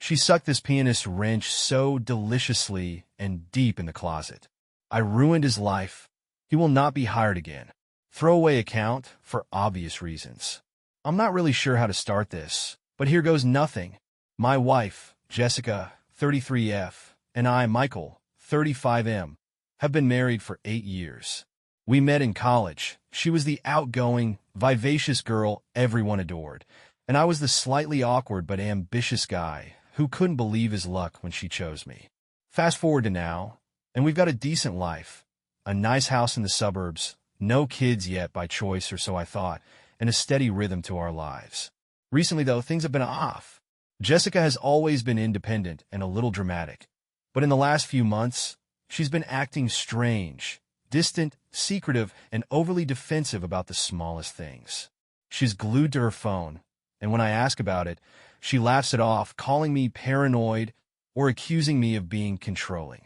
She sucked this pianist wrench so deliciously and deep in the closet. I ruined his life. He will not be hired again. Throwaway account for obvious reasons. I'm not really sure how to start this, but here goes nothing. My wife, Jessica, 33F, and I, Michael, 35M, have been married for 8 years. We met in college. She was the outgoing, vivacious girl everyone adored, and I was the slightly awkward but ambitious guy who couldn't believe his luck when she chose me. Fast forward to now, and we've got a decent life, a nice house in the suburbs, no kids yet by choice or so I thought, and a steady rhythm to our lives. Recently, though, things have been off. Jessica has always been independent and a little dramatic, but in the last few months, she's been acting strange, distant, secretive, and overly defensive about the smallest things. She's glued to her phone, and when I ask about it, she laughs it off, calling me paranoid or accusing me of being controlling.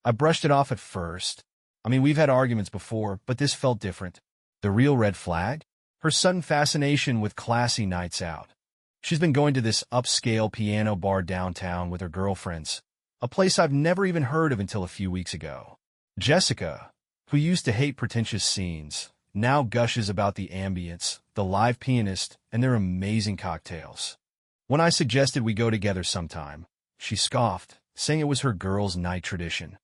I brushed it off at first. I mean, we've had arguments before, but this felt different. The real red flag? Her sudden fascination with classy nights out. She's been going to this upscale piano bar downtown with her girlfriends, a place I've never even heard of until a few weeks ago. Jessica, who used to hate pretentious scenes, now gushes about the ambience, the live pianist, and their amazing cocktails. When I suggested we go together sometime, she scoffed, saying it was her girls' night tradition.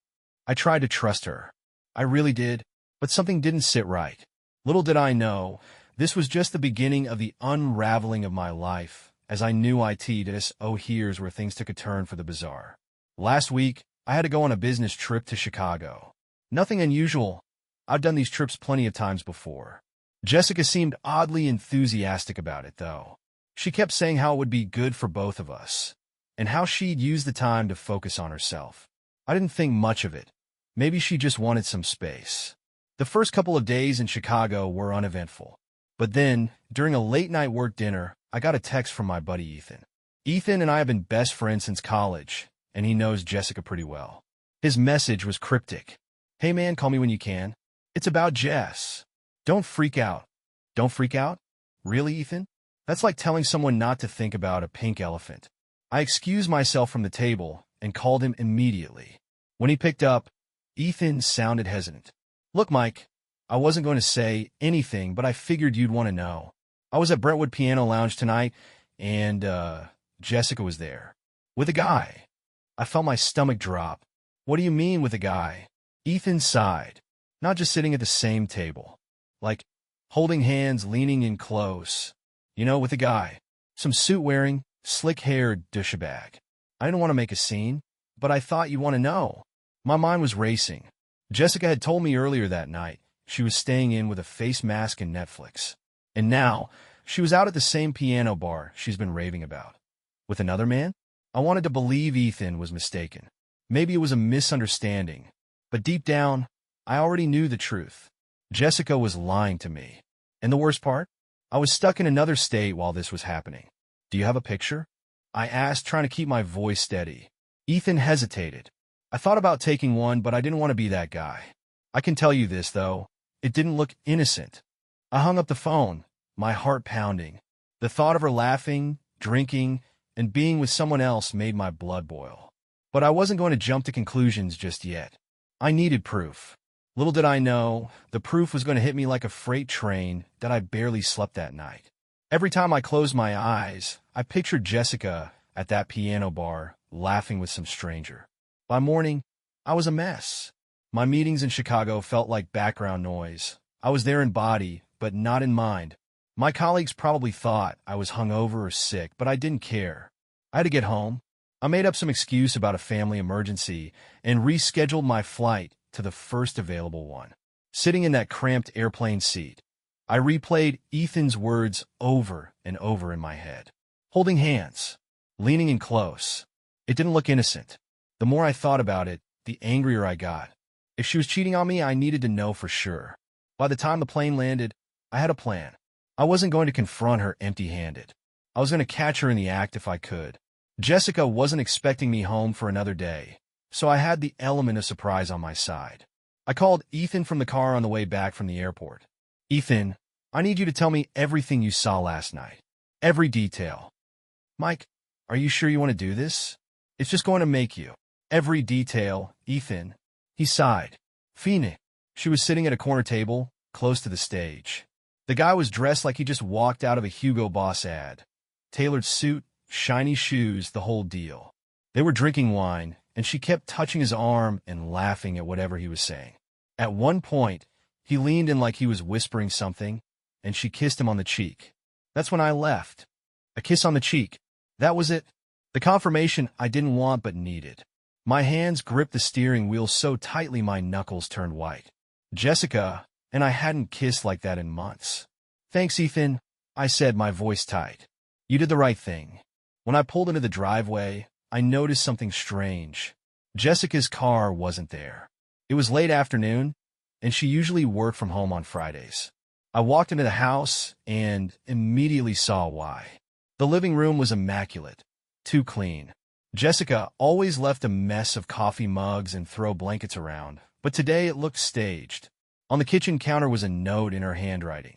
I tried to trust her. I really did, but something didn't sit right. Little did I know, this was just the beginning of the unraveling of my life, as I knew here's where things took a turn for the bizarre. Last week, I had to go on a business trip to Chicago. Nothing unusual. I've done these trips plenty of times before. Jessica seemed oddly enthusiastic about it, though. She kept saying how it would be good for both of us, and how she'd use the time to focus on herself. I didn't think much of it. Maybe she just wanted some space. The first couple of days in Chicago were uneventful. But then, during a late-night work dinner, I got a text from my buddy Ethan. Ethan and I have been best friends since college, and he knows Jessica pretty well. His message was cryptic. Hey man, call me when you can. It's about Jess. Don't freak out. Don't freak out? Really, Ethan? That's like telling someone not to think about a pink elephant. I excused myself from the table and called him immediately. When he picked up, Ethan sounded hesitant. Look, Mike, I wasn't going to say anything, but I figured you'd want to know. I was at Brentwood Piano Lounge tonight, and, Jessica was there. With a guy. I felt my stomach drop. What do you mean with a guy? Ethan sighed. Not just sitting at the same table. Like, holding hands, leaning in close. You know, with a guy. Some suit-wearing, slick-haired douchebag. I didn't want to make a scene, but I thought you'd want to know. My mind was racing. Jessica had told me earlier that night she was staying in with a face mask and Netflix. And now, she was out at the same piano bar she's been raving about. With another man? I wanted to believe Ethan was mistaken. Maybe it was a misunderstanding. But deep down, I already knew the truth. Jessica was lying to me. And the worst part? I was stuck in another state while this was happening. Do you have a picture? I asked, trying to keep my voice steady. Ethan hesitated. I thought about taking one, but I didn't want to be that guy. I can tell you this, though. It didn't look innocent. I hung up the phone, my heart pounding. The thought of her laughing, drinking, and being with someone else made my blood boil. But I wasn't going to jump to conclusions just yet. I needed proof. Little did I know, the proof was going to hit me like a freight train that I barely slept that night. Every time I closed my eyes, I pictured Jessica at that piano bar, laughing with some stranger. By morning, I was a mess. My meetings in Chicago felt like background noise. I was there in body, but not in mind. My colleagues probably thought I was hungover or sick, but I didn't care. I had to get home. I made up some excuse about a family emergency and rescheduled my flight to the first available one. Sitting in that cramped airplane seat, I replayed Ethan's words over and over in my head. Holding hands, leaning in close. It didn't look innocent. The more I thought about it, the angrier I got. If she was cheating on me, I needed to know for sure. By the time the plane landed, I had a plan. I wasn't going to confront her empty-handed. I was going to catch her in the act if I could. Jessica wasn't expecting me home for another day, so I had the element of surprise on my side. I called Ethan from the car on the way back from the airport. Ethan, I need you to tell me everything you saw last night. Every detail. Mike, Are you sure you want to do this? It's just going to make you. Every detail, Ethan. He sighed. Phoenix. She was sitting at a corner table, close to the stage. The guy was dressed like he just walked out of a Hugo Boss ad. Tailored suit, shiny shoes, the whole deal. They were drinking wine, and she kept touching his arm and laughing at whatever he was saying. At one point, he leaned in like he was whispering something, and she kissed him on the cheek. That's when I left. A kiss on the cheek. That was it. The confirmation I didn't want but needed. My hands gripped the steering wheel so tightly my knuckles turned white. Jessica and I hadn't kissed like that in months. Thanks, Ethan, I said, my voice tight. You did the right thing. When I pulled into the driveway, I noticed something strange. Jessica's car wasn't there. It was late afternoon, and she usually worked from home on Fridays. I walked into the house and immediately saw why. The living room was immaculate, too clean. Jessica always left a mess of coffee mugs and throw blankets around, but today it looked staged. On the kitchen counter was a note in her handwriting.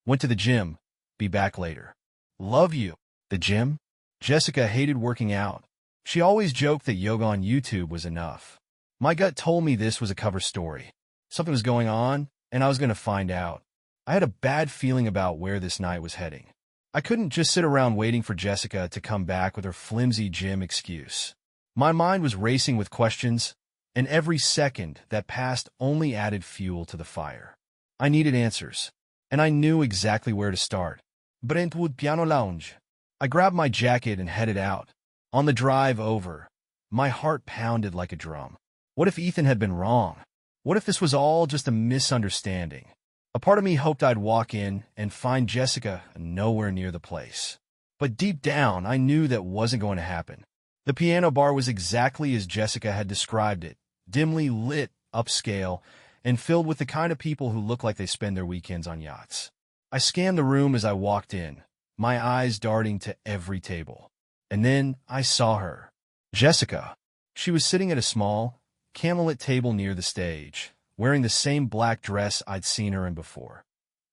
Went to the gym. Be back later. Love you. The gym? Jessica hated working out. She always joked that yoga on YouTube was enough. My gut told me this was a cover story. Something was going on, and I was going to find out. I had a bad feeling about where this night was heading. I couldn't just sit around waiting for Jessica to come back with her flimsy gym excuse. My mind was racing with questions, and every second that passed only added fuel to the fire. I needed answers, and I knew exactly where to start. Brentwood Piano Lounge. I grabbed my jacket and headed out. On the drive over, my heart pounded like a drum. What if Ethan had been wrong? What if this was all just a misunderstanding? A part of me hoped I'd walk in and find Jessica nowhere near the place. But deep down, I knew that wasn't going to happen. The piano bar was exactly as Jessica had described it, dimly lit, upscale, and filled with the kind of people who look like they spend their weekends on yachts. I scanned the room as I walked in, my eyes darting to every table. And then I saw her. Jessica. She was sitting at a small, candlelit table near the stage, wearing the same black dress I'd seen her in before.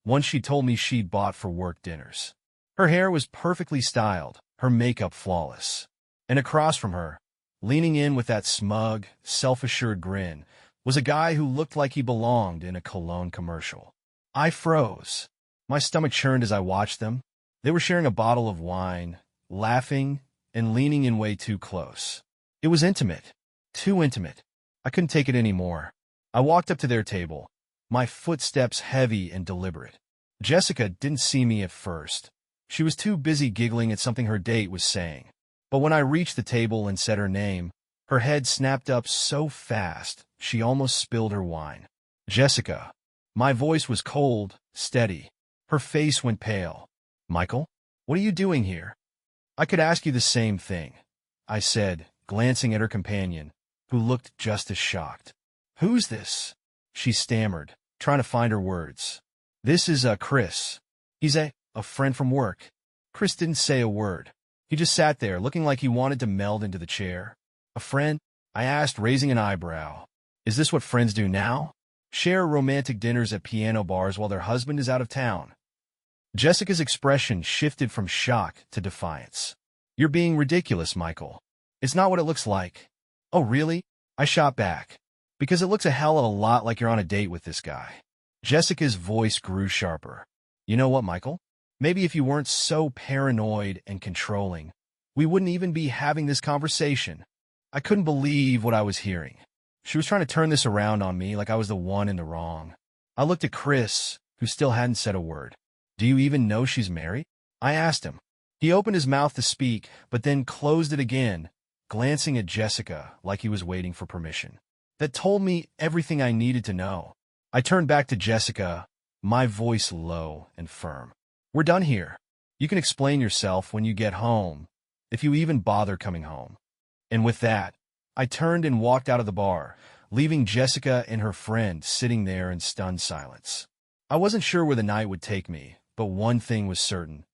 One she told me she'd bought for work dinners. Her hair was perfectly styled, her makeup flawless. And across from her, leaning in with that smug, self-assured grin, was a guy who looked like he belonged in a cologne commercial. I froze. My stomach churned as I watched them. They were sharing a bottle of wine, laughing, and leaning in way too close. It was intimate. Too intimate. I couldn't take it anymore. I walked up to their table, my footsteps heavy and deliberate. Jessica didn't see me at first. She was too busy giggling at something her date was saying. But when I reached the table and said her name, her head snapped up so fast she almost spilled her wine. Jessica. My voice was cold, steady. Her face went pale. Michael, what are you doing here? I could ask you the same thing, I said, glancing at her companion, who looked just as shocked. Who's this? She stammered, trying to find her words. This is Chris. He's a friend from work. Chris didn't say a word. He just sat there, looking like he wanted to meld into the chair. A friend? I asked, raising an eyebrow. Is this what friends do now? Share romantic dinners at piano bars while their husband is out of town? Jessica's expression shifted from shock to defiance. You're being ridiculous, Michael. It's not what it looks like. Oh, really? I shot back. Because it looks a hell of a lot like you're on a date with this guy. Jessica's voice grew sharper. You know what, Michael? Maybe if you weren't so paranoid and controlling, we wouldn't even be having this conversation. I couldn't believe what I was hearing. She was trying to turn this around on me like I was the one in the wrong. I looked at Chris, who still hadn't said a word. Do you even know she's married? I asked him. He opened his mouth to speak, but then closed it again, glancing at Jessica like he was waiting for permission. That told me everything I needed to know. I turned back to Jessica, my voice low and firm. We're done here. You can explain yourself when you get home, if you even bother coming home. And with that, I turned and walked out of the bar, leaving Jessica and her friend sitting there in stunned silence. I wasn't sure where the night would take me, but one thing was certain.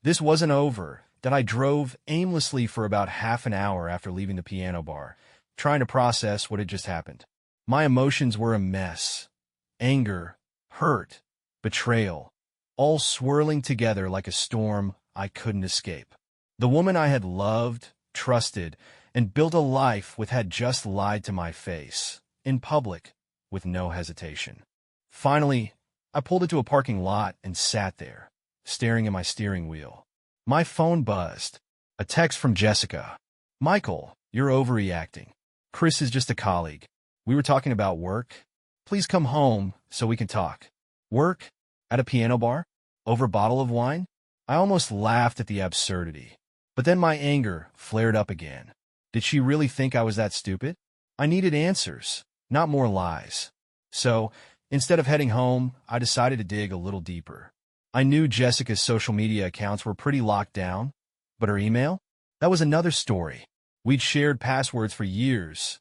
This wasn't over, that I drove aimlessly for about half an hour after leaving the piano bar, trying to process what had just happened. My emotions were a mess. Anger, hurt, betrayal, all swirling together like a storm I couldn't escape. The woman I had loved, trusted, and built a life with had just lied to my face, in public, with no hesitation. Finally, I pulled into a parking lot and sat there, staring at my steering wheel. My phone buzzed. A text from Jessica. "Michael, you're overreacting. Chris is just a colleague. We were talking about work. Please come home so we can talk." Work? At a piano bar? Over a bottle of wine? I almost laughed at the absurdity. But then my anger flared up again. Did she really think I was that stupid? I needed answers, not more lies. So, instead of heading home, I decided to dig a little deeper. I knew Jessica's social media accounts were pretty locked down, but her email? That was another story. We'd shared passwords for years,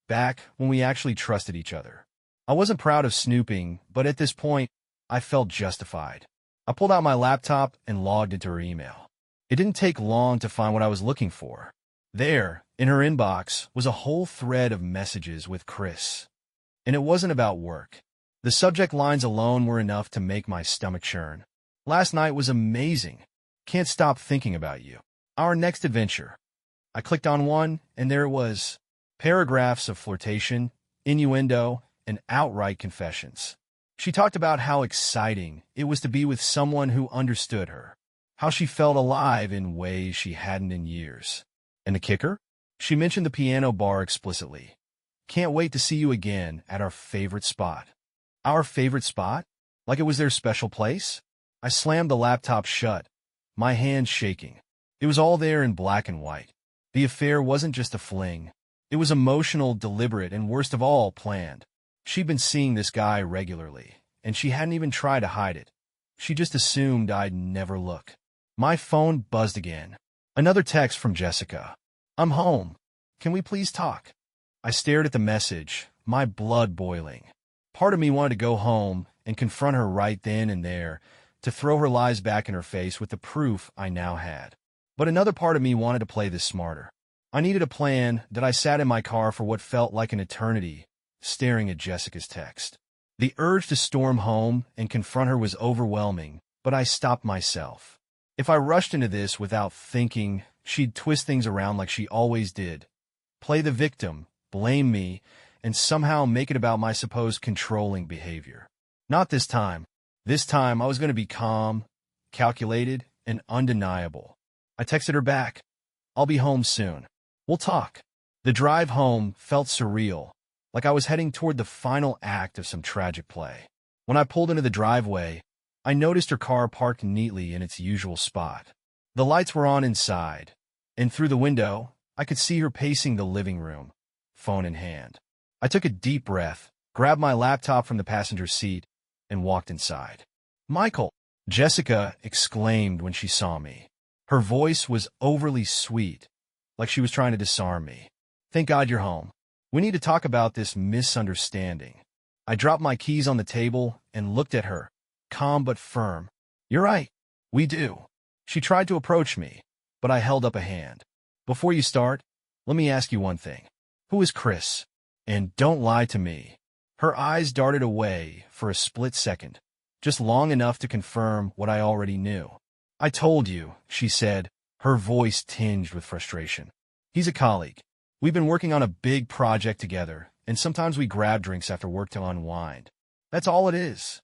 back when we actually trusted each other. I wasn't proud of snooping, but at this point, I felt justified. I pulled out my laptop and logged into her email. It didn't take long to find what I was looking for. There, in her inbox, was a whole thread of messages with Chris. And it wasn't about work. The subject lines alone were enough to make my stomach churn. "Last night was amazing. Can't stop thinking about you. Our next adventure." I clicked on one, and there it was. Paragraphs of flirtation, innuendo, and outright confessions. She talked about how exciting it was to be with someone who understood her, how she felt alive in ways she hadn't in years. And the kicker? She mentioned the piano bar explicitly. "Can't wait to see you again at our favorite spot." Our favorite spot? Like it was their special place? I slammed the laptop shut, my hands shaking. It was all there in black and white. The affair wasn't just a fling. It was emotional, deliberate, and worst of all, planned. She'd been seeing this guy regularly, and she hadn't even tried to hide it. She just assumed I'd never look. My phone buzzed again. Another text from Jessica. "I'm home. Can we please talk?" I stared at the message, my blood boiling. Part of me wanted to go home and confront her right then and there, to throw her lies back in her face with the proof I now had. But another part of me wanted to play this smarter. I needed a plan that I sat in my car for what felt like an eternity, staring at Jessica's text. The urge to storm home and confront her was overwhelming, but I stopped myself. If I rushed into this without thinking, she'd twist things around like she always did. Play the victim, blame me, and somehow make it about my supposed controlling behavior. Not this time. This time, I was going to be calm, calculated, and undeniable. I texted her back. "I'll be home soon. We'll talk." The drive home felt surreal, like I was heading toward the final act of some tragic play. When I pulled into the driveway, I noticed her car parked neatly in its usual spot. The lights were on inside, and through the window, I could see her pacing the living room, phone in hand. I took a deep breath, grabbed my laptop from the passenger seat, and walked inside. "Michael!" Jessica exclaimed when she saw me. Her voice was overly sweet, like she was trying to disarm me. "Thank God you're home. We need to talk about this misunderstanding." I dropped my keys on the table and looked at her, calm but firm. "You're right. We do." She tried to approach me, but I held up a hand. "Before you start, let me ask you one thing. Who is Chris? And don't lie to me." Her eyes darted away for a split second, just long enough to confirm what I already knew. "I told you," she said, her voice tinged with frustration. "He's a colleague. We've been working on a big project together, and sometimes we grab drinks after work to unwind. That's all it is."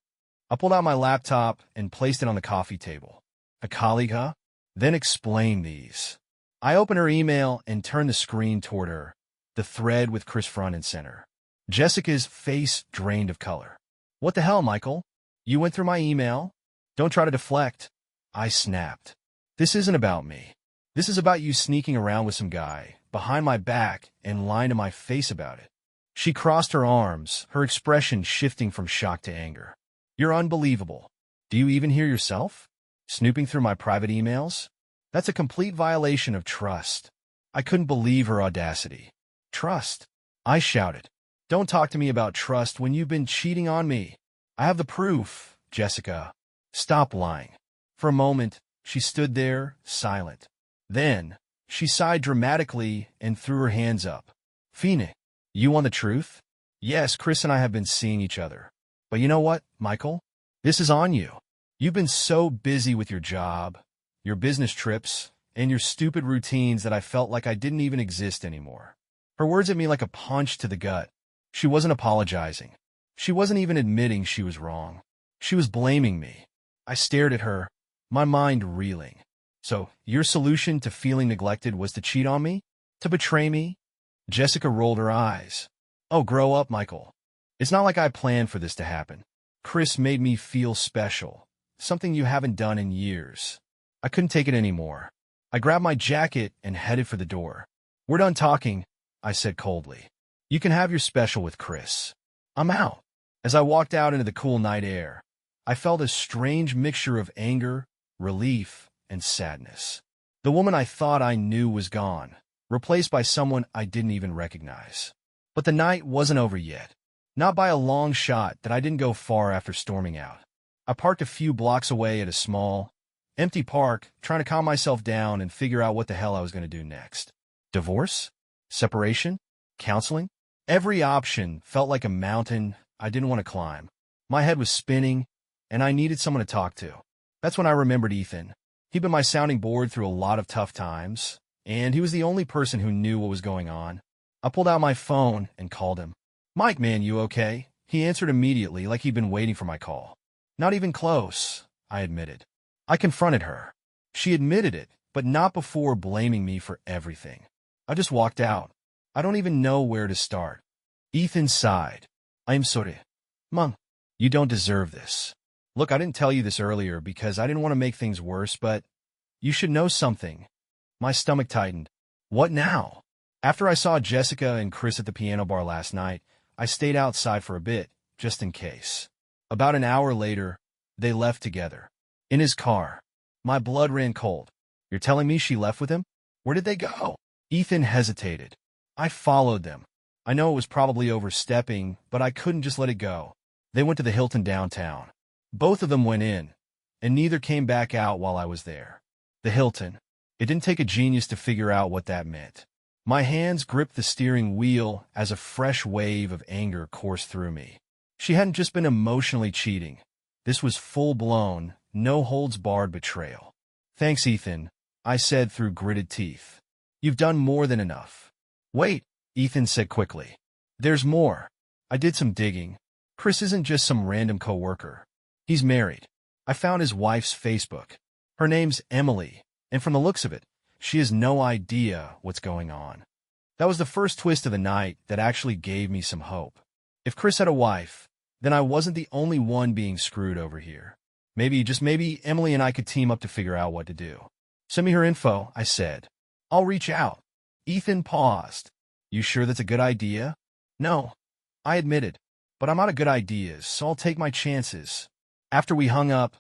I pulled out my laptop and placed it on the coffee table. "A colleague, huh? Then explain these." I opened her email and turned the screen toward her, the thread with Chris front and center. Jessica's face drained of color. "What the hell, Michael? You went through my email? Don't try to deflect." I snapped. "This isn't about me. This is about you sneaking around with some guy, behind my back, and lying to my face about it." She crossed her arms, her expression shifting from shock to anger. "You're unbelievable. Do you even hear yourself? Snooping through my private emails? That's a complete violation of trust." I couldn't believe her audacity. "Trust?" I shouted. "Don't talk to me about trust when you've been cheating on me. I have the proof, Jessica. Stop lying." For a moment, she stood there, silent. Then, she sighed dramatically and threw her hands up. "Phoenix, you want the truth? Yes, Chris and I have been seeing each other. But you know what, Michael? This is on you. You've been so busy with your job, your business trips, and your stupid routines that I felt like I didn't even exist anymore. Her words hit me like a punch to the gut. She wasn't apologizing. She wasn't even admitting she was wrong. She was blaming me. I stared at her, my mind reeling. So, your solution to feeling neglected was to cheat on me? To betray me? Jessica rolled her eyes. Oh, grow up, Michael. It's not like I planned for this to happen. Chris made me feel special, something you haven't done in years. I couldn't take it anymore. I grabbed my jacket and headed for the door. We're done talking, I said coldly. You can have your special with Chris. I'm out. As I walked out into the cool night air, I felt a strange mixture of anger, relief, and sadness. The woman I thought I knew was gone, replaced by someone I didn't even recognize. But the night wasn't over yet. Not by a long shot that I didn't go far after storming out. I parked a few blocks away at a small, empty park, trying to calm myself down and figure out what the hell I was going to do next. Divorce? Separation? Counseling? Every option felt like a mountain I didn't want to climb. My head was spinning, and I needed someone to talk to. That's when I remembered Ethan. He'd been my sounding board through a lot of tough times, and he was the only person who knew what was going on. I pulled out my phone and called him. Mike, man, you okay? He answered immediately like he'd been waiting for my call. Not even close, I admitted. I confronted her. She admitted it, but not before blaming me for everything. I just walked out. I don't even know where to start. Ethan sighed. I'm sorry. Mom, you don't deserve this. Look, I didn't tell you this earlier because I didn't want to make things worse, but you should know something. My stomach tightened. What now? After I saw Jessica and Chris at the piano bar last night, I stayed outside for a bit, just in case. About an hour later, they left together. In his car. My blood ran cold. You're telling me she left with him? Where did they go? Ethan hesitated. I followed them. I know it was probably overstepping, but I couldn't just let it go. They went to the Hilton downtown. Both of them went in, and neither came back out while I was there. The Hilton. It didn't take a genius to figure out what that meant. My hands gripped the steering wheel as a fresh wave of anger coursed through me. She hadn't just been emotionally cheating. This was full-blown, no-holds-barred betrayal. Thanks, Ethan, I said through gritted teeth. You've done more than enough. Wait, Ethan said quickly. There's more. I did some digging. Chris isn't just some random coworker. He's married. I found his wife's Facebook. Her name's Emily, and from the looks of it, she has no idea what's going on. That was the first twist of the night that actually gave me some hope. If Chris had a wife, then I wasn't the only one being screwed over here. Maybe, just maybe, Emily and I could team up to figure out what to do. Send me her info, I said. I'll reach out. Ethan paused. You sure that's a good idea? No, I admitted. But I'm out of good ideas, so I'll take my chances. After we hung up,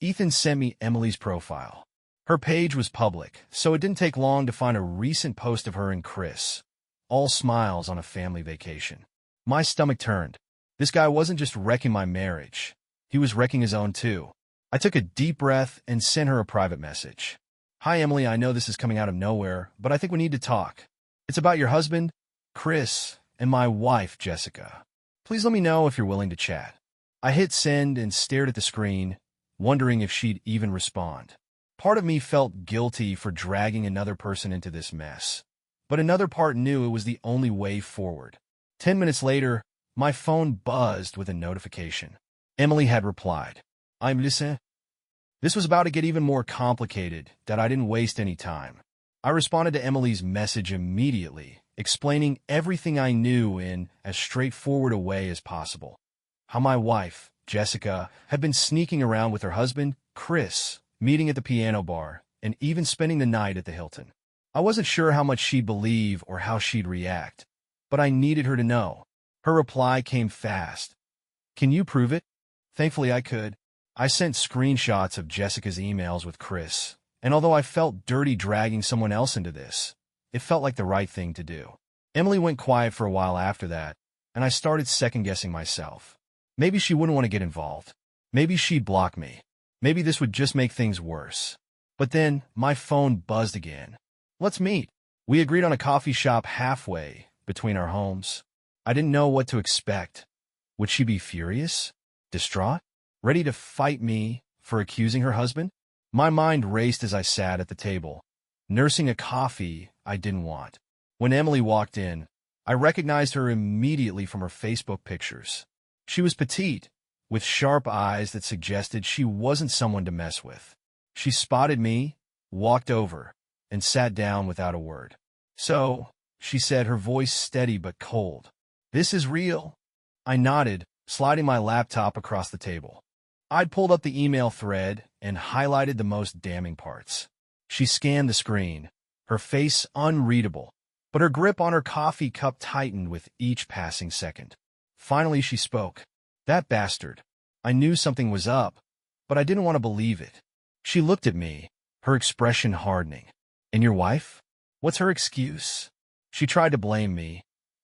Ethan sent me Emily's profile. Her page was public, so it didn't take long to find a recent post of her and Chris. All smiles on a family vacation. My stomach turned. This guy wasn't just wrecking my marriage. He was wrecking his own too. I took a deep breath and sent her a private message. Hi, Emily, I know this is coming out of nowhere, but I think we need to talk. It's about your husband, Chris, and my wife, Jessica. Please let me know if you're willing to chat. I hit send and stared at the screen, wondering if she'd even respond. Part of me felt guilty for dragging another person into this mess, but another part knew it was the only way forward. 10 minutes later, my phone buzzed with a notification. Emily had replied. I'm listening. This was about to get even more complicated, that I didn't waste any time. I responded to Emily's message immediately, explaining everything I knew in as straightforward a way as possible. How my wife, Jessica, had been sneaking around with her husband, Chris, meeting at the piano bar, and even spending the night at the Hilton. I wasn't sure how much she'd believe or how she'd react, but I needed her to know. Her reply came fast. Can you prove it? Thankfully, I could. I sent screenshots of Jessica's emails with Chris, and although I felt dirty dragging someone else into this, it felt like the right thing to do. Emily went quiet for a while after that, and I started second-guessing myself. Maybe she wouldn't want to get involved. Maybe she'd block me. Maybe this would just make things worse. But then, my phone buzzed again. Let's meet. We agreed on a coffee shop halfway between our homes. I didn't know what to expect. Would she be furious? Distraught? Ready to fight me for accusing her husband? My mind raced as I sat at the table, nursing a coffee I didn't want. When Emily walked in, I recognized her immediately from her Facebook pictures. She was petite, with sharp eyes that suggested she wasn't someone to mess with. She spotted me, walked over, and sat down without a word. "So," she said, her voice steady but cold. "This is real?" I nodded, sliding my laptop across the table. I'd pulled up the email thread and highlighted the most damning parts. She scanned the screen, her face unreadable, but her grip on her coffee cup tightened with each passing second. Finally, she spoke. "That bastard." I knew something was up, but I didn't want to believe it. She looked at me, her expression hardening. "And your wife? What's her excuse?" She tried to blame me.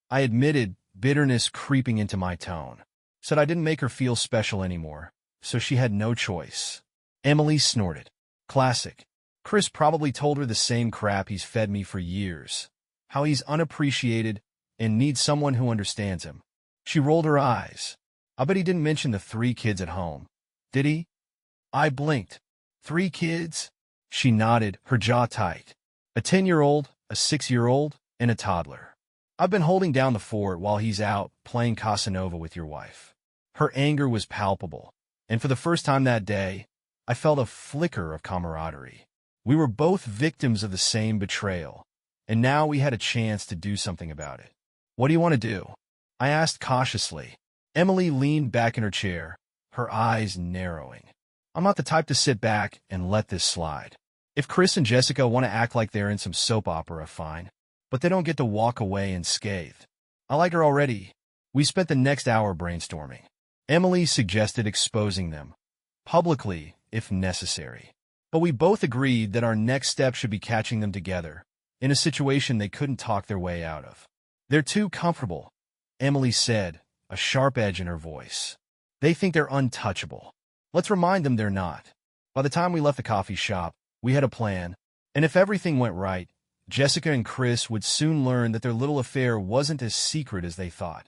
I admitted, bitterness creeping into my tone. Said I didn't make her feel special anymore, so she had no choice. Emily snorted. Classic. Chris probably told her the same crap he's fed me for years. How he's unappreciated and needs someone who understands him. She rolled her eyes. I bet he didn't mention the 3 kids at home. Did he? I blinked. 3 kids? She nodded, her jaw tight. A 10-year-old, a 6-year-old, and a toddler. I've been holding down the fort while he's out playing Casanova with your wife. Her anger was palpable, and for the first time that day, I felt a flicker of camaraderie. We were both victims of the same betrayal, and now we had a chance to do something about it. "What do you want to do?" I asked cautiously. Emily leaned back in her chair, her eyes narrowing. "I'm not the type to sit back and let this slide. If Chris and Jessica want to act like they're in some soap opera, fine. But they don't get to walk away unscathed. I like her already." We spent the next hour brainstorming. Emily suggested exposing them, publicly if necessary. But we both agreed that our next step should be catching them together, in a situation they couldn't talk their way out of. "They're too comfortable," Emily said, a sharp edge in her voice. "They think they're untouchable. Let's remind them they're not." By the time we left the coffee shop, we had a plan, and if everything went right, Jessica and Chris would soon learn that their little affair wasn't as secret as they thought.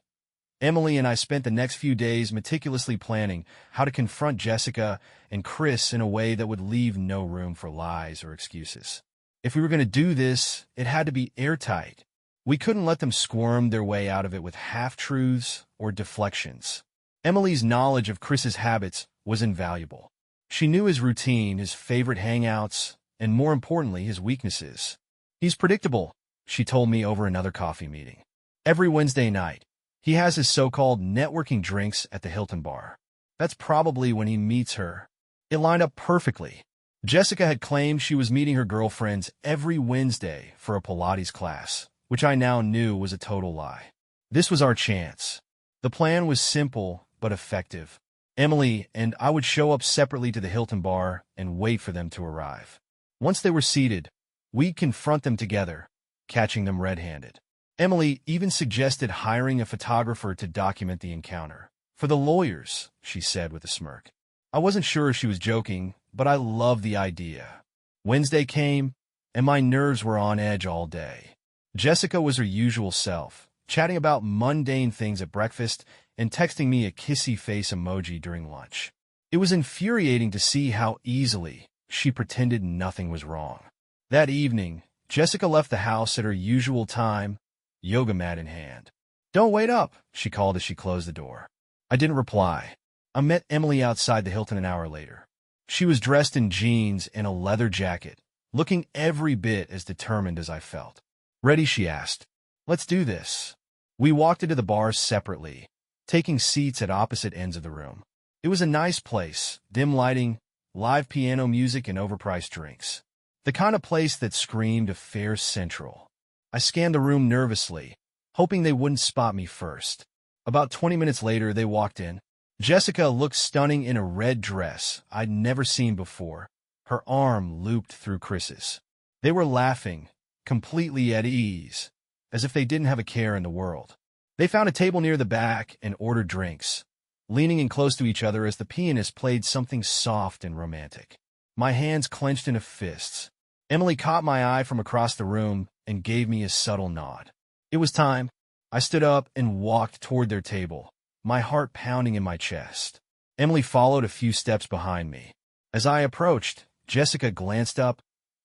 Emily and I spent the next few days meticulously planning how to confront Jessica and Chris in a way that would leave no room for lies or excuses. If we were going to do this, it had to be airtight. We couldn't let them squirm their way out of it with half-truths or deflections. Emily's knowledge of Chris's habits was invaluable. She knew his routine, his favorite hangouts, and more importantly, his weaknesses. "He's predictable," she told me over another coffee meeting. "Every Wednesday night, he has his so-called networking drinks at the Hilton bar. That's probably when he meets her." It lined up perfectly. Jessica had claimed she was meeting her girlfriends every Wednesday for a Pilates class, which I now knew was a total lie. This was our chance. The plan was simple but effective. Emily and I would show up separately to the Hilton bar and wait for them to arrive. Once they were seated, we'd confront them together, catching them red-handed. Emily even suggested hiring a photographer to document the encounter. "For the lawyers," she said with a smirk. I wasn't sure if she was joking, but I loved the idea. Wednesday came, and my nerves were on edge all day. Jessica was her usual self, chatting about mundane things at breakfast and texting me a kissy face emoji during lunch. It was infuriating to see how easily she pretended nothing was wrong. That evening, Jessica left the house at her usual time, yoga mat in hand. "Don't wait up," she called as she closed the door. I didn't reply. I met Emily outside the Hilton an hour later. She was dressed in jeans and a leather jacket, looking every bit as determined as I felt. "Ready?" she asked. "Let's do this." We walked into the bar separately, taking seats at opposite ends of the room. It was a nice place, dim lighting, live piano music, and overpriced drinks. The kind of place that screamed Affair Central. I scanned the room nervously, hoping they wouldn't spot me first. About 20 minutes later, they walked in. Jessica looked stunning in a red dress I'd never seen before, her arm looped through Chris's. They were laughing, completely at ease, as if they didn't have a care in the world. They found a table near the back and ordered drinks, leaning in close to each other as the pianist played something soft and romantic. My hands clenched into fists. Emily caught my eye from across the room and gave me a subtle nod. It was time. I stood up and walked toward their table, my heart pounding in my chest. Emily followed a few steps behind me. As I approached, Jessica glanced up,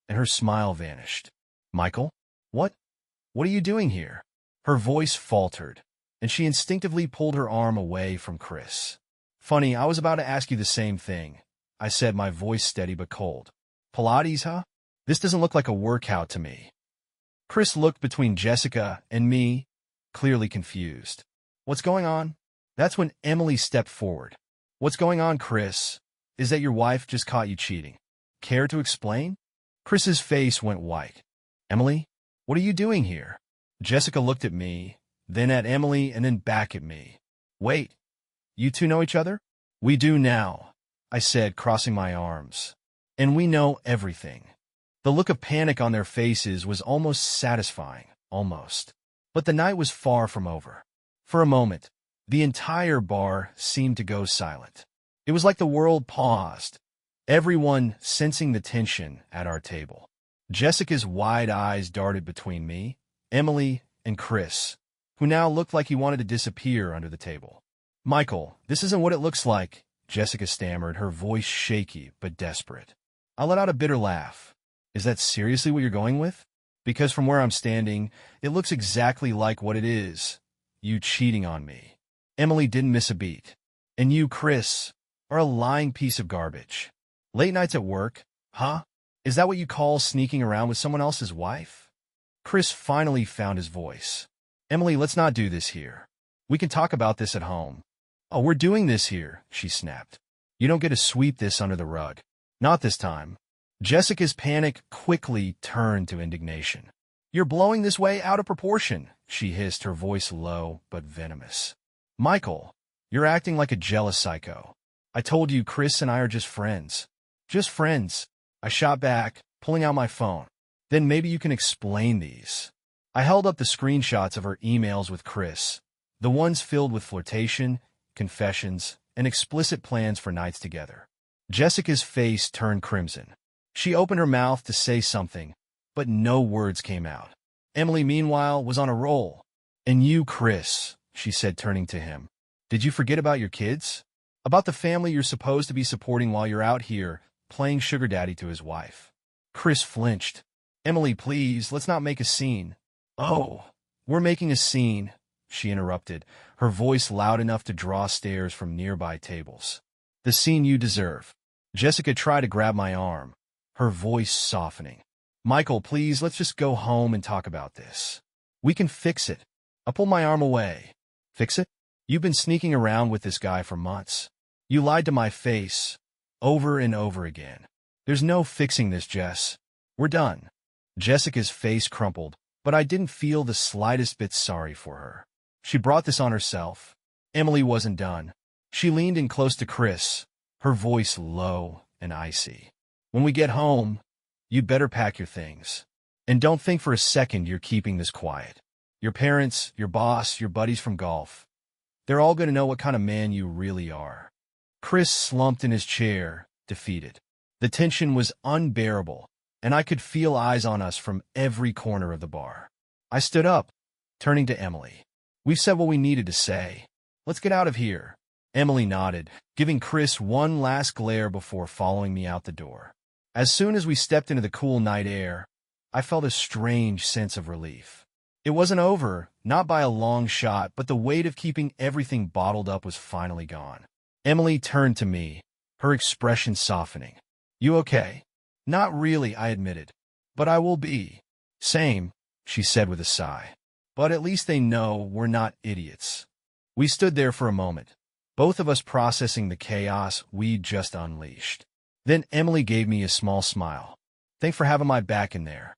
and her smile vanished. Michael? What? What are you doing here? Her voice faltered, and she instinctively pulled her arm away from Chris. Funny, I was about to ask you the same thing, I said, my voice steady but cold. Pilates, huh? This doesn't look like a workout to me. Chris looked between Jessica and me, clearly confused. What's going on? That's when Emily stepped forward. What's going on, Chris? Is that your wife just caught you cheating? Care to explain? Chris's face went white. Emily, what are you doing here? Jessica looked at me, then at Emily, and then back at me. Wait, you two know each other? We do now, I said, crossing my arms. And we know everything. The look of panic on their faces was almost satisfying, almost. But the night was far from over. For a moment, the entire bar seemed to go silent. It was like the world paused, everyone sensing the tension at our table. Jessica's wide eyes darted between me, Emily, and Chris, who now looked like he wanted to disappear under the table. Michael, this isn't what it looks like, Jessica stammered, her voice shaky but desperate. I let out a bitter laugh. Is that seriously what you're going with? Because from where I'm standing, it looks exactly like what it is. You cheating on me. Emily didn't miss a beat. And you, Chris, are a lying piece of garbage. Late nights at work, huh? Is that what you call sneaking around with someone else's wife? Chris finally found his voice. Emily, let's not do this here. We can talk about this at home. Oh, we're doing this here, she snapped. You don't get to sweep this under the rug. Not this time. Jessica's panic quickly turned to indignation. You're blowing this way out of proportion, she hissed, her voice low but venomous. Michael, you're acting like a jealous psycho. I told you Chris and I are just friends. Just friends. I shot back, pulling out my phone. Then maybe you can explain these. I held up the screenshots of her emails with Chris, the ones filled with flirtation, confessions, and explicit plans for nights together. Jessica's face turned crimson. She opened her mouth to say something, but no words came out. Emily, meanwhile, was on a roll. And you, Chris, she said, turning to him. Did you forget about your kids? About the family you're supposed to be supporting while you're out here playing sugar daddy to his wife? Chris flinched. Emily, please, let's not make a scene. Oh, we're making a scene, she interrupted, her voice loud enough to draw stares from nearby tables. The scene you deserve. Jessica tried to grab my arm, her voice softening. Michael, please, let's just go home and talk about this. We can fix it. I pulled my arm away. Fix it? You've been sneaking around with this guy for months. You lied to my face, over and over again. There's no fixing this, Jess. We're done. Jessica's face crumpled, but I didn't feel the slightest bit sorry for her. She brought this on herself. Emily wasn't done. She leaned in close to Chris, her voice low and icy. When we get home, you'd better pack your things. And don't think for a second you're keeping this quiet. Your parents, your boss, your buddies from golf, they're all going to know what kind of man you really are. Chris slumped in his chair, defeated. The tension was unbearable, and I could feel eyes on us from every corner of the bar. I stood up, turning to Emily. We've said what we needed to say. Let's get out of here. Emily nodded, giving Chris one last glare before following me out the door. As soon as we stepped into the cool night air, I felt a strange sense of relief. It wasn't over, not by a long shot, but the weight of keeping everything bottled up was finally gone. Emily turned to me, her expression softening. You okay? Not really, I admitted. But I will be. Same, she said with a sigh. But at least they know we're not idiots. We stood there for a moment, both of us processing the chaos we'd just unleashed. Then Emily gave me a small smile. Thanks for having my back in there.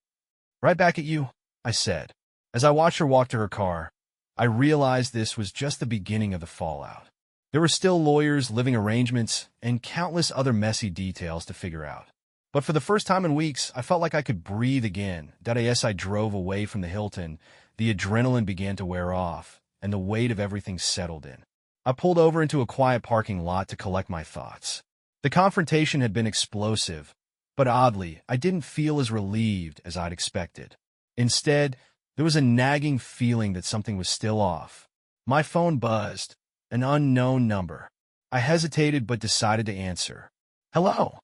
Right back at you, I said. As I watched her walk to her car, I realized this was just the beginning of the fallout. There were still lawyers, living arrangements, and countless other messy details to figure out. But for the first time in weeks, I felt like I could breathe again. As I drove away from the Hilton, the adrenaline began to wear off, and the weight of everything settled in. I pulled over into a quiet parking lot to collect my thoughts. The confrontation had been explosive, but oddly, I didn't feel as relieved as I'd expected. Instead, there was a nagging feeling that something was still off. My phone buzzed, an unknown number. I hesitated but decided to answer. Hello.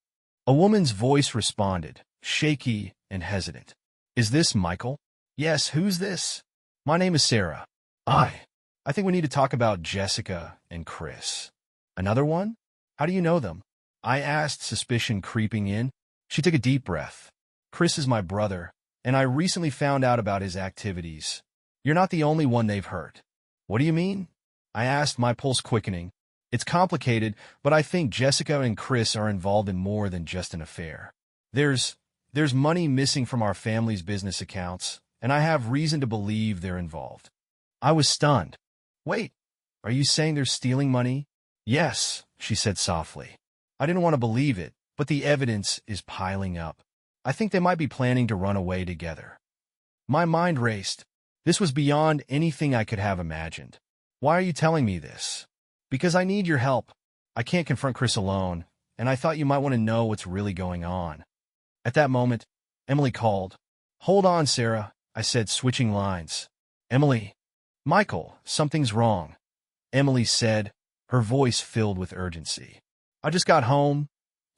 A woman's voice responded, shaky and hesitant. "Is this Michael?" "Yes, who's this?" "My name is Sarah." I think we need to talk about Jessica and Chris." "Another one? How do you know them?" I asked, suspicion creeping in. She took a deep breath. "Chris is my brother, and I recently found out about his activities. You're not the only one they've hurt." "What do you mean?" I asked, my pulse quickening. "It's complicated, but I think Jessica and Chris are involved in more than just an affair. There's money missing from our family's business accounts, and I have reason to believe they're involved." I was stunned. "Wait, are you saying they're stealing money?" "Yes," she said softly. I didn't want to believe it, but the evidence is piling up. I think they might be planning to run away together. My mind raced. This was beyond anything I could have imagined. "Why are you telling me this?" "Because I need your help. I can't confront Chris alone, and I thought you might want to know what's really going on." At that moment, Emily called. "Hold on, Sarah," I said, switching lines. "Emily." "Michael, something's wrong," Emily said, her voice filled with urgency. "I just got home,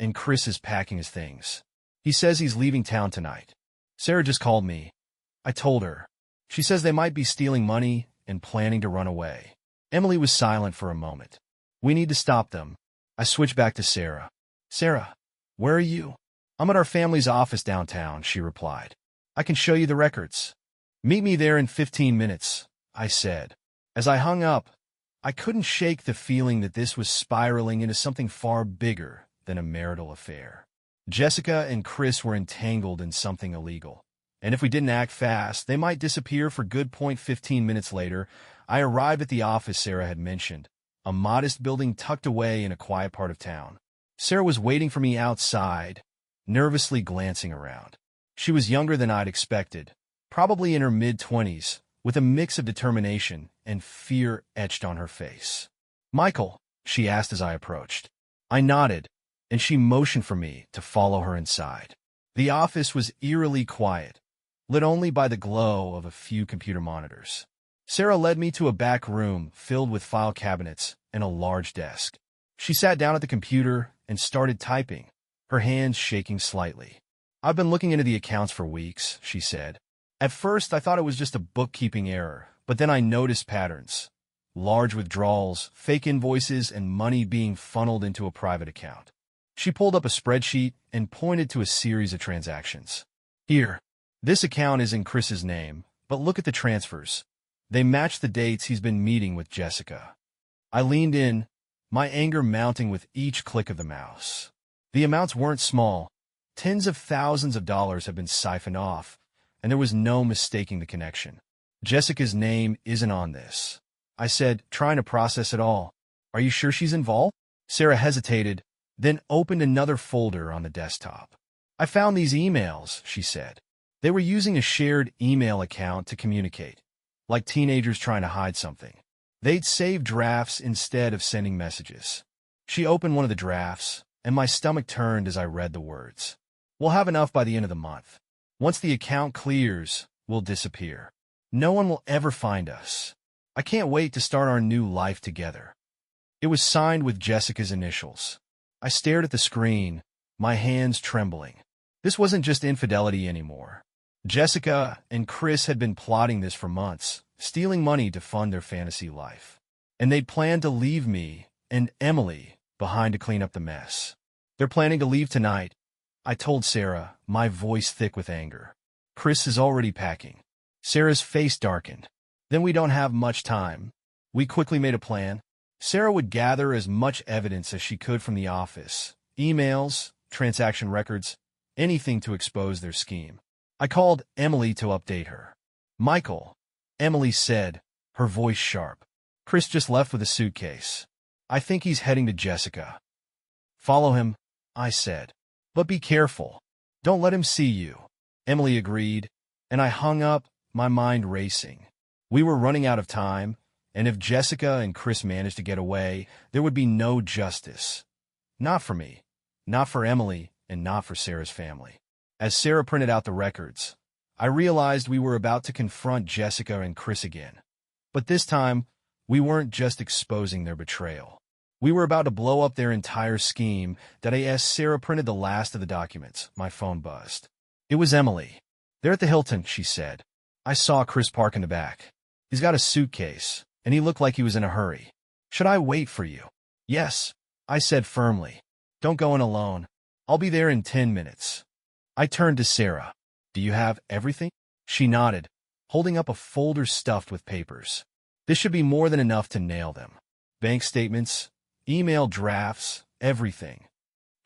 and Chris is packing his things. He says he's leaving town tonight." "Sarah just called me." I told her. "She says they might be stealing money and planning to run away." Emily was silent for a moment. "We need to stop them." I switched back to Sarah. "Sarah, where are you?" "I'm at our family's office downtown," she replied. "I can show you the records." "Meet me there in 15 minutes, I said. As I hung up, I couldn't shake the feeling that this was spiraling into something far bigger than a marital affair. Jessica and Chris were entangled in something illegal, and if we didn't act fast, they might disappear for good. 15 minutes later, I arrived at the office Sarah had mentioned, a modest building tucked away in a quiet part of town. Sarah was waiting for me outside, nervously glancing around. She was younger than I'd expected, probably in her mid-20s, with a mix of determination and fear etched on her face. "Michael?" she asked as I approached. I nodded, and she motioned for me to follow her inside. The office was eerily quiet, lit only by the glow of a few computer monitors. Sarah led me to a back room filled with file cabinets and a large desk. She sat down at the computer and started typing, her hands shaking slightly. "I've been looking into the accounts for weeks," she said. "At first, I thought it was just a bookkeeping error, but then I noticed patterns. Large withdrawals, fake invoices, and money being funneled into a private account." She pulled up a spreadsheet and pointed to a series of transactions. "Here, this account is in Chris's name, but look at the transfers. They match the dates he's been meeting with Jessica." I leaned in, my anger mounting with each click of the mouse. The amounts weren't small. Tens of thousands of dollars have been siphoned off, and there was no mistaking the connection. "Jessica's name isn't on this," I said, trying to process it all. "Are you sure she's involved?" Sarah hesitated, then opened another folder on the desktop. "I found these emails," she said. They were using a shared email account to communicate, like teenagers trying to hide something. They'd save drafts instead of sending messages. She opened one of the drafts, and my stomach turned as I read the words. "We'll have enough by the end of the month. Once the account clears, we'll disappear. No one will ever find us. I can't wait to start our new life together." It was signed with Jessica's initials. I stared at the screen, my hands trembling. This wasn't just infidelity anymore. Jessica and Chris had been plotting this for months, stealing money to fund their fantasy life. And they'd planned to leave me and Emily behind to clean up the mess. "They're planning to leave tonight," I told Sarah, my voice thick with anger. "Chris is already packing." Sarah's face darkened. "Then we don't have much time." We quickly made a plan. Sarah would gather as much evidence as she could from the office, emails, transaction records, anything to expose their scheme. I called Emily to update her. "Michael," Emily said, her voice sharp. "Chris just left with a suitcase. I think he's heading to Jessica." "Follow him," I said. "But be careful. Don't let him see you." Emily agreed, and I hung up, my mind racing. We were running out of time, and if Jessica and Chris managed to get away, there would be no justice. Not for me, not for Emily, and not for Sarah's family. As Sarah printed out the records, I realized we were about to confront Jessica and Chris again. But this time, we weren't just exposing their betrayal. We were about to blow up their entire scheme. That as Sarah printed the last of the documents, my phone buzzed. It was Emily. "They're at the Hilton," she said. I saw Chris park in the back. He's got a suitcase, and he looked like he was in a hurry. "Should I wait for you?" "Yes," I said firmly. "Don't go in alone. I'll be there in 10 minutes. I turned to Sarah. "Do you have everything?" She nodded, holding up a folder stuffed with papers. "This should be more than enough to nail them. Bank statements, email drafts, everything."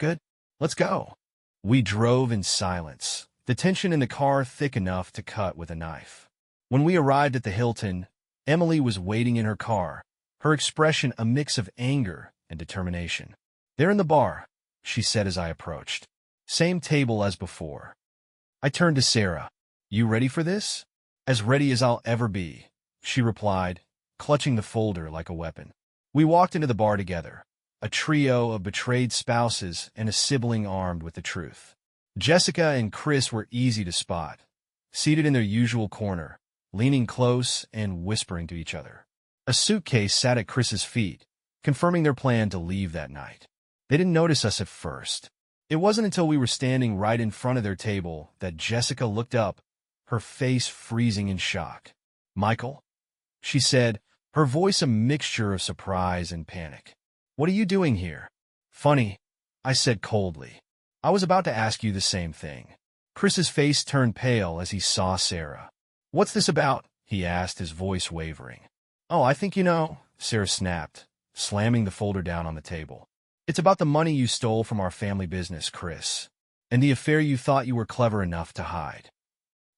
"Good. Let's go." We drove in silence, the tension in the car thick enough to cut with a knife. When we arrived at the Hilton, Emily was waiting in her car, her expression a mix of anger and determination. "They're in the bar," she said as I approached. "Same table as before." I turned to Sarah. "You ready for this?" "As ready as I'll ever be," she replied, clutching the folder like a weapon. We walked into the bar together, a trio of betrayed spouses and a sibling armed with the truth. Jessica and Chris were easy to spot, seated in their usual corner, leaning close and whispering to each other. A suitcase sat at Chris's feet, confirming their plan to leave that night. They didn't notice us at first. It wasn't until we were standing right in front of their table that Jessica looked up, her face freezing in shock. "Michael?" she said, her voice a mixture of surprise and panic. "What are you doing here?" "Funny," I said coldly. "I was about to ask you the same thing." Chris's face turned pale as he saw Sarah. "What's this about?" he asked, his voice wavering. "Oh, I think you know," Sarah snapped, slamming the folder down on the table. "It's about the money you stole from our family business, Chris, and the affair you thought you were clever enough to hide."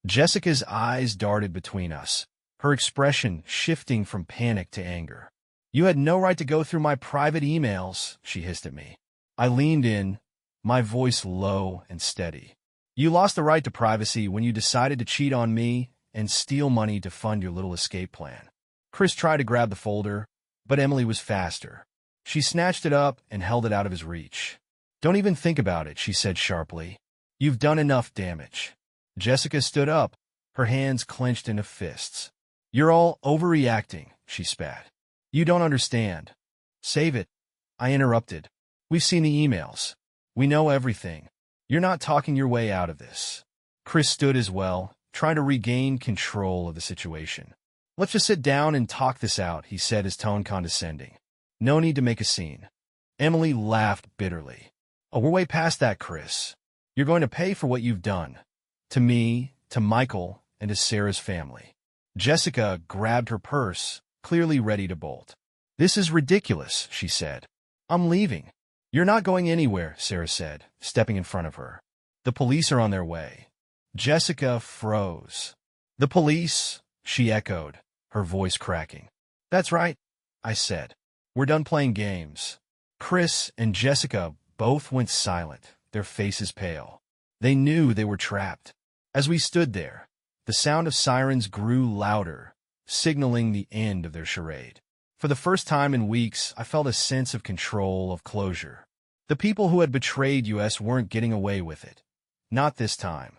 Jessica's eyes darted between us, her expression shifting from panic to anger. "You had no right to go through my private emails," she hissed at me. I leaned in, my voice low and steady. "You lost the right to privacy when you decided to cheat on me and steal money to fund your little escape plan." Chris tried to grab the folder, but Emily was faster. She snatched it up and held it out of his reach. "Don't even think about it," she said sharply. "You've done enough damage." Jessica stood up, her hands clenched into fists. "You're all overreacting," she spat. "You don't understand." "Save it," I interrupted. "We've seen the emails. We know everything. You're not talking your way out of this." Chris stood as well, trying to regain control of the situation. "Let's just sit down and talk this out," he said, his tone condescending. "No need to make a scene." Emily laughed bitterly. "Oh, we're way past that, Chris. You're going to pay for what you've done. To me, to Michael, and to Sarah's family." Jessica grabbed her purse, clearly ready to bolt. "This is ridiculous," she said. "I'm leaving." "You're not going anywhere," Sarah said, stepping in front of her. "The police are on their way." Jessica froze. "The police?" she echoed, her voice cracking. "That's right," I said. "We're done playing games." Chris and Jessica both went silent, their faces pale. They knew they were trapped. As we stood there, the sound of sirens grew louder, signaling the end of their charade. For the first time in weeks, I felt a sense of control, of closure. The people who had betrayed us weren't getting away with it. Not this time.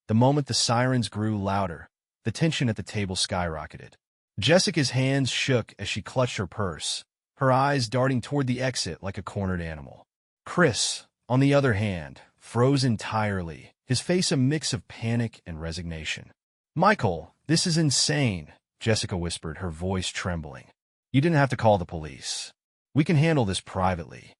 The moment the sirens grew louder, the tension at the table skyrocketed. Jessica's hands shook as she clutched her purse, her eyes darting toward the exit like a cornered animal. Chris, on the other hand, froze entirely, his face a mix of panic and resignation. "Michael, this is insane," Jessica whispered, her voice trembling. "You didn't have to call the police. We can handle this privately."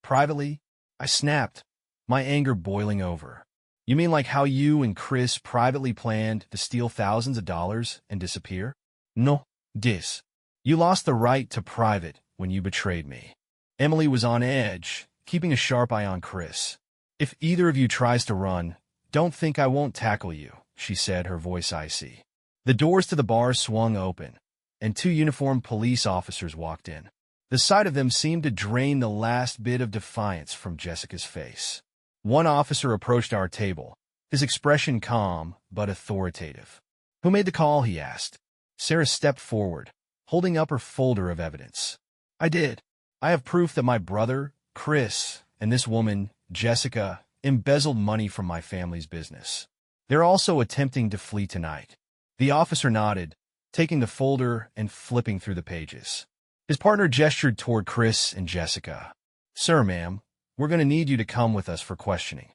"Privately?" I snapped, my anger boiling over. "You mean like how you and Chris privately planned to steal thousands of dollars and disappear?" "No, dis. You lost the right to private when you betrayed me." Emily was on edge, keeping a sharp eye on Chris. "If either of you tries to run, don't think I won't tackle you," she said, her voice icy. The doors to the bar swung open, and 2 uniformed police officers walked in. The sight of them seemed to drain the last bit of defiance from Jessica's face. One officer approached our table, his expression calm but authoritative. "Who made the call?" he asked. Sarah stepped forward, holding up her folder of evidence. "I did. I have proof that my brother, Chris, and this woman, Jessica, embezzled money from my family's business. They're also attempting to flee tonight." The officer nodded, taking the folder and flipping through the pages. His partner gestured toward Chris and Jessica. "Sir, ma'am, we're going to need you to come with us for questioning."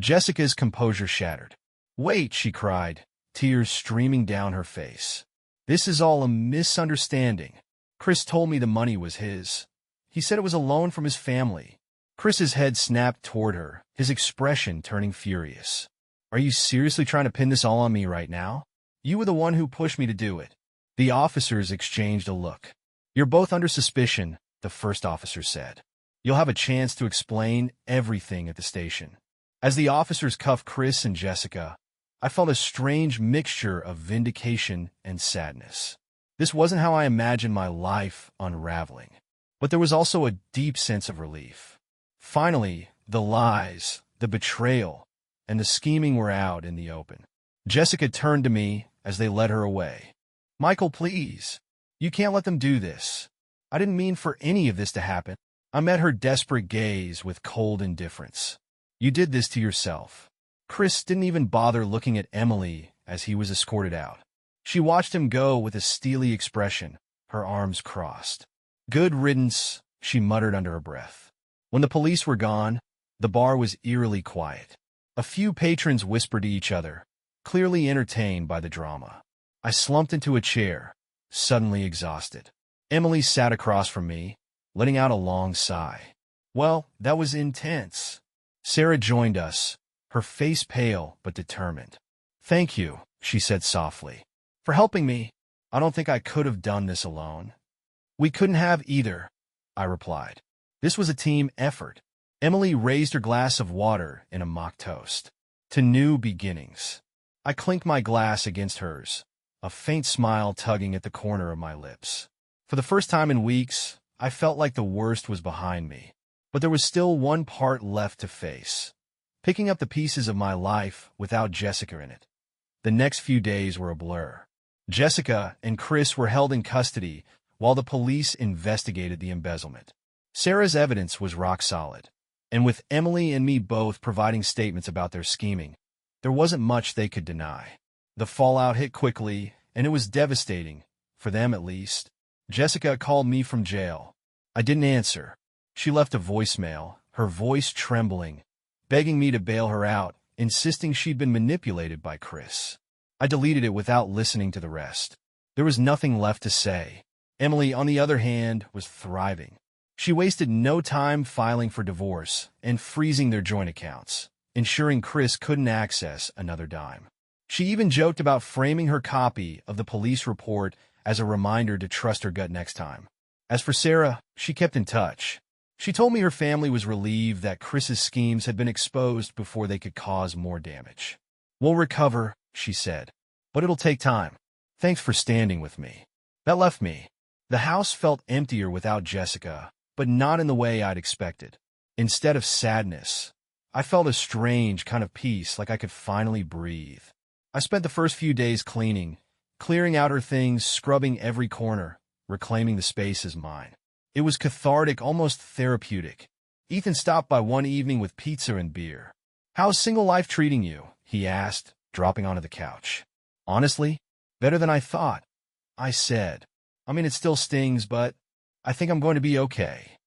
Jessica's composure shattered. "Wait," she cried, tears streaming down her face. "This is all a misunderstanding. Chris told me the money was his. He said it was a loan from his family." Chris's head snapped toward her, his expression turning furious. "Are you seriously trying to pin this all on me right now? You were the one who pushed me to do it." The officers exchanged a look. "You're both under suspicion," the first officer said. "You'll have a chance to explain everything at the station." As the officers cuffed Chris and Jessica, I felt a strange mixture of vindication and sadness. This wasn't how I imagined my life unraveling, but there was also a deep sense of relief. Finally, the lies, the betrayal, and the scheming were out in the open. Jessica turned to me as they led her away. "Michael, please. You can't let them do this. I didn't mean for any of this to happen." I met her desperate gaze with cold indifference. "You did this to yourself." Chris didn't even bother looking at Emily as he was escorted out. She watched him go with a steely expression, her arms crossed. "Good riddance," she muttered under her breath. When the police were gone, the bar was eerily quiet. A few patrons whispered to each other, clearly entertained by the drama. I slumped into a chair, suddenly exhausted. Emily sat across from me, letting out a long sigh. "Well, that was intense." Sarah joined us, her face pale but determined. "Thank you," she said softly, "for helping me. I don't think I could have done this alone." "We couldn't have either," I replied. "This was a team effort." Emily raised her glass of water in a mock toast. "To new beginnings." I clinked my glass against hers, a faint smile tugging at the corner of my lips. For the first time in weeks, I felt like the worst was behind me. But there was still one part left to face. Picking up the pieces of my life without Jessica in it. The next few days were a blur. Jessica and Chris were held in custody while the police investigated the embezzlement. Sarah's evidence was rock solid, and with Emily and me both providing statements about their scheming, there wasn't much they could deny. The fallout hit quickly, and it was devastating, for them at least. Jessica called me from jail. I didn't answer. She left a voicemail, her voice trembling, begging me to bail her out, insisting she'd been manipulated by Chris. I deleted it without listening to the rest. There was nothing left to say. Emily, on the other hand, was thriving. She wasted no time filing for divorce and freezing their joint accounts, ensuring Chris couldn't access another dime. She even joked about framing her copy of the police report as a reminder to trust her gut next time. As for Sarah, she kept in touch. She told me her family was relieved that Chris's schemes had been exposed before they could cause more damage. "We'll recover," she said, "but it'll take time. Thanks for standing with me." That left me. The house felt emptier without Jessica, but not in the way I'd expected. Instead of sadness, I felt a strange kind of peace, like I could finally breathe. I spent the first few days cleaning, clearing out her things, scrubbing every corner, reclaiming the space as mine. It was cathartic, almost therapeutic. Ethan stopped by one evening with pizza and beer. "How's single life treating you?" he asked, dropping onto the couch. "Honestly, better than I thought," I said. "I mean, it still stings, but I think I'm going to be okay."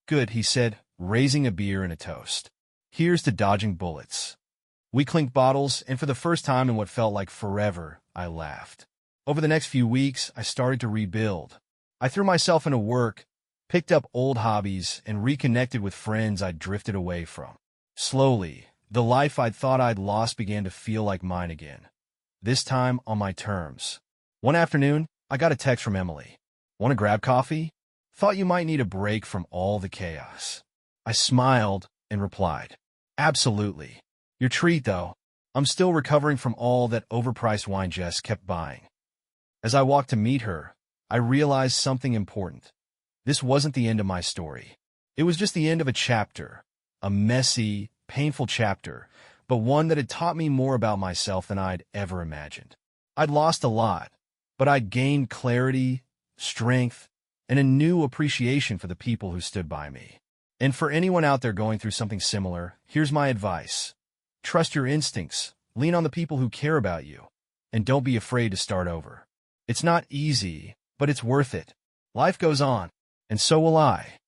"Good," he said, raising a beer and a toast. "Here's to dodging bullets." We clinked bottles, and for the first time in what felt like forever, I laughed. Over the next few weeks, I started to rebuild. I threw myself into work, picked up old hobbies, and reconnected with friends I'd drifted away from. Slowly, the life I'd thought I'd lost began to feel like mine again, this time on my terms. One afternoon, I got a text from Emily. "Want to grab coffee? Thought you might need a break from all the chaos." I smiled and replied, "Absolutely. Your treat, though. I'm still recovering from all that overpriced wine Jess kept buying." As I walked to meet her, I realized something important. This wasn't the end of my story. It was just the end of a chapter, a messy, painful chapter, but one that had taught me more about myself than I'd ever imagined. I'd lost a lot, but I'd gained clarity, strength, and a new appreciation for the people who stood by me. And for anyone out there going through something similar, here's my advice. Trust your instincts, lean on the people who care about you, and don't be afraid to start over. It's not easy, but it's worth it. Life goes on, and so will I.